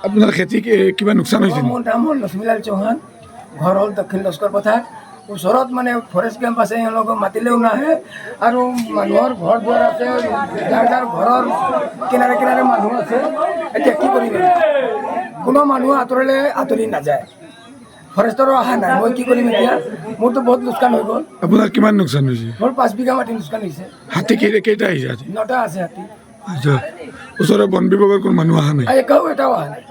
আপনাৰ খেতি কিবা লোকসান হয়েছে? মোৰ নাম হ'ল লক্ষ্মীলাল চৌহান, ঘৰ হ'ল দক্ষিণ লস্কৰ পথাৰ। ওচৰত মানে ফৰেষ্ট কেম্প আছে, এওঁলোকক মাতিলেও নাহে আৰু মানুহৰ ঘৰ দুৱাৰ আছে, যাৰ যাৰ ঘৰৰ কিনাৰে কিনাৰে মানুহ আছে। এতিয়া কি কৰিম, কোনো মানুহ আঁতৰলৈ আঁতৰি নাযায়, ফৰেষ্টৰো অহা নাই। মই কি কৰিম এতিয়া? মোৰতো বহুত লোকচান হৈ গ'ল। আপোনাৰ কিমান লোকসান হৈছে? মোৰ 5 বিঘা মাটি লোকচান হৈছে। হাতী কেইটা আহিছে আজি? 9টা আছে হাতী। আচ্ছা, ওচৰৰ বন বিভাগৰ কোনো মানুহ অহা নাই? এটাও অহা নাই।